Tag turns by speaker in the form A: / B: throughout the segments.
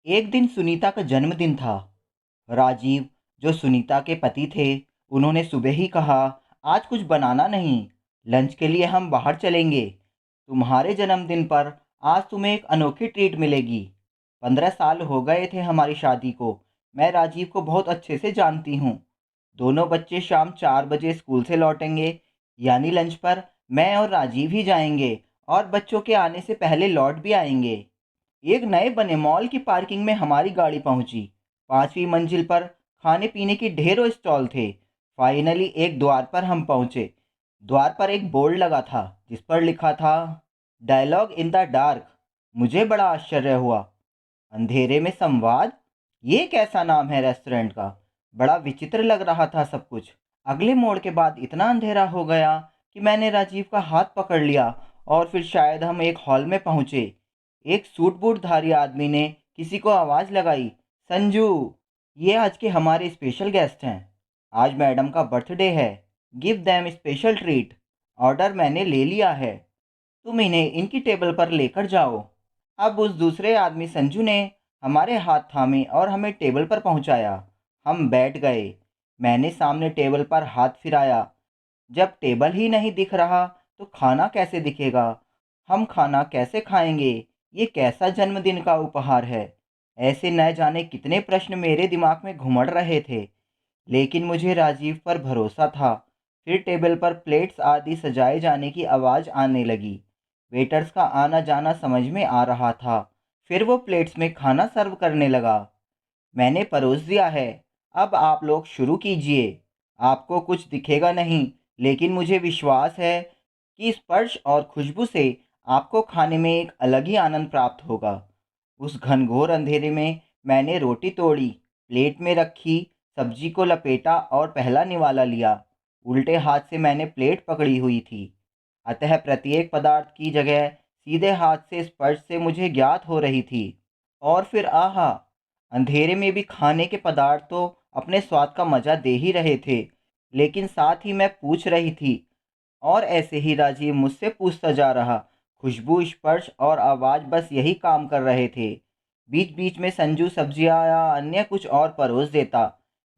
A: एक दिन सुनीता का जन्मदिन था। राजीव, जो सुनीता के पति थे, उन्होंने सुबह ही कहा, आज कुछ बनाना नहीं, लंच के लिए हम बाहर चलेंगे। तुम्हारे जन्मदिन पर आज तुम्हें एक अनोखी ट्रीट मिलेगी। 15 साल हो गए थे हमारी शादी को। मैं राजीव को बहुत अच्छे से जानती हूँ। दोनों बच्चे शाम 4 बजे स्कूल से लौटेंगे, यानी लंच पर मैं और राजीव ही जाएंगे और बच्चों के आने से पहले लौट भी आएंगे। एक नए बने मॉल की पार्किंग में हमारी गाड़ी पहुंची। 5वीं मंजिल पर खाने पीने की ढेरों स्टॉल थे। फाइनली एक द्वार पर हम पहुंचे। द्वार पर एक बोर्ड लगा था जिस पर लिखा था, डायलॉग इन द डार्क। मुझे बड़ा आश्चर्य हुआ। अंधेरे में संवाद, ये कैसा नाम है रेस्टोरेंट का। बड़ा विचित्र लग रहा था सब कुछ। अगले मोड़ के बाद इतना अंधेरा हो गया कि मैंने राजीव का हाथ पकड़ लिया और फिर शायद हम एक हॉल में पहुंचे। एक सूट बूटधारी आदमी ने किसी को आवाज़ लगाई, संजू, ये आज के हमारे स्पेशल गेस्ट हैं। आज मैडम का बर्थडे है। Give them special treat. Order मैंने ले लिया है, तुम इन्हें इनकी टेबल पर लेकर जाओ। अब उस दूसरे आदमी संजू ने हमारे हाथ थामे और हमें टेबल पर पहुंचाया। हम बैठ गए। मैंने सामने टेबल पर हाथ फिराया। जब टेबल ही नहीं दिख रहा तो खाना कैसे दिखेगा। हम खाना कैसे खाएंगे। ये कैसा जन्मदिन का उपहार है। ऐसे न जाने कितने प्रश्न मेरे दिमाग में घुमड़ रहे थे, लेकिन मुझे राजीव पर भरोसा था। फिर टेबल पर प्लेट्स आदि सजाए जाने की आवाज़ आने लगी। वेटर्स का आना जाना समझ में आ रहा था। फिर वो प्लेट्स में खाना सर्व करने लगा। मैंने परोस दिया है, अब आप लोग शुरू कीजिए। आपको कुछ दिखेगा नहीं, लेकिन मुझे विश्वास है कि स्पर्श और खुशबू से आपको खाने में एक अलग ही आनंद प्राप्त होगा। उस घनघोर अंधेरे में मैंने रोटी तोड़ी, प्लेट में रखी, सब्जी को लपेटा और पहला निवाला लिया। उल्टे हाथ से मैंने प्लेट पकड़ी हुई थी, अतः प्रत्येक पदार्थ की जगह सीधे हाथ से स्पर्श से मुझे ज्ञात हो रही थी। और फिर आहा, अंधेरे में भी खाने के पदार्थ तो अपने स्वाद का मजा दे ही रहे थे, लेकिन साथ ही मैं पूछ रही थी। और ऐसे ही राजीव मुझसे पूछता जा रहा। खुशबू, स्पर्श और आवाज़ बस यही काम कर रहे थे। बीच बीच में संजू सब्जियां या अन्य कुछ और परोस देता।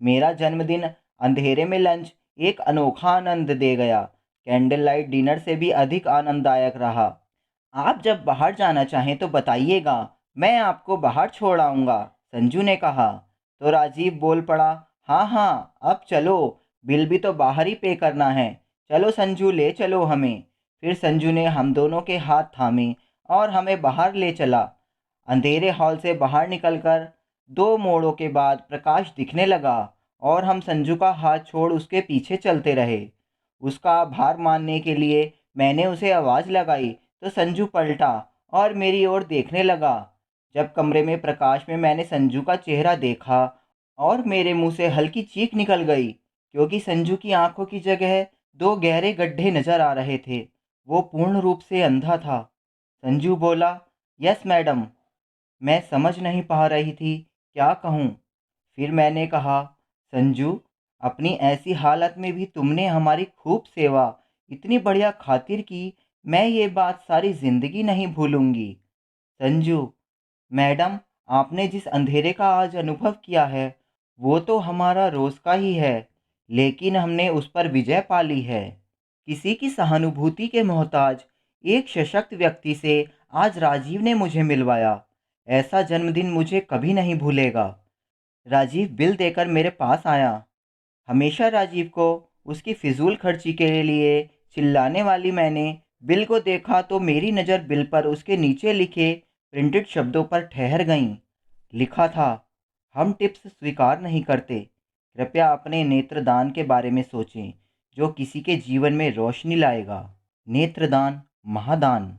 A: मेरा जन्मदिन अंधेरे में लंच एक अनोखा आनंद दे गया। कैंडल लाइट डिनर से भी अधिक आनंददायक रहा। आप जब बाहर जाना चाहें तो बताइएगा, मैं आपको बाहर छोड़ आऊँगा, संजू ने कहा। तो राजीव बोल पड़ा, हाँ हाँ, अब चलो, बिल भी तो बाहर ही पे करना है। चलो संजू, ले चलो हमें। फिर संजू ने हम दोनों के हाथ थामे और हमें बाहर ले चला। अंधेरे हॉल से बाहर निकलकर 2 मोड़ों के बाद प्रकाश दिखने लगा और हम संजू का हाथ छोड़ उसके पीछे चलते रहे। उसका आभार मानने के लिए मैंने उसे आवाज़ लगाई तो संजू पलटा और मेरी ओर देखने लगा। जब कमरे में प्रकाश में मैंने संजू का चेहरा देखा और मेरे मुंह से हल्की चीख निकल गई, क्योंकि संजू की आंखों की जगह 2 गहरे गड्ढे नजर आ रहे थे। वो पूर्ण रूप से अंधा था। संजू बोला, यस मैडम। मैं समझ नहीं पा रही थी क्या कहूँ। फिर मैंने कहा, संजू, अपनी ऐसी हालत में भी तुमने हमारी खूब सेवा, इतनी बढ़िया खातिर की, मैं ये बात सारी ज़िंदगी नहीं भूलूंगी। संजू, मैडम, आपने जिस अंधेरे का आज अनुभव किया है वो तो हमारा रोज़ का ही है, लेकिन हमने उस पर विजय पा ली है। किसी की सहानुभूति के मोहताज एक सशक्त व्यक्ति से आज राजीव ने मुझे मिलवाया। ऐसा जन्मदिन मुझे कभी नहीं भूलेगा। राजीव बिल देकर मेरे पास आया। हमेशा राजीव को उसकी फिजूल खर्ची के लिए चिल्लाने वाली मैंने बिल को देखा तो मेरी नज़र बिल पर उसके नीचे लिखे प्रिंटेड शब्दों पर ठहर गई। लिखा था, हम टिप्स स्वीकार नहीं करते, कृपया अपने नेत्रदान के बारे में सोचें, जो किसी के जीवन में रोशनी लाएगा। नेत्रदान महादान।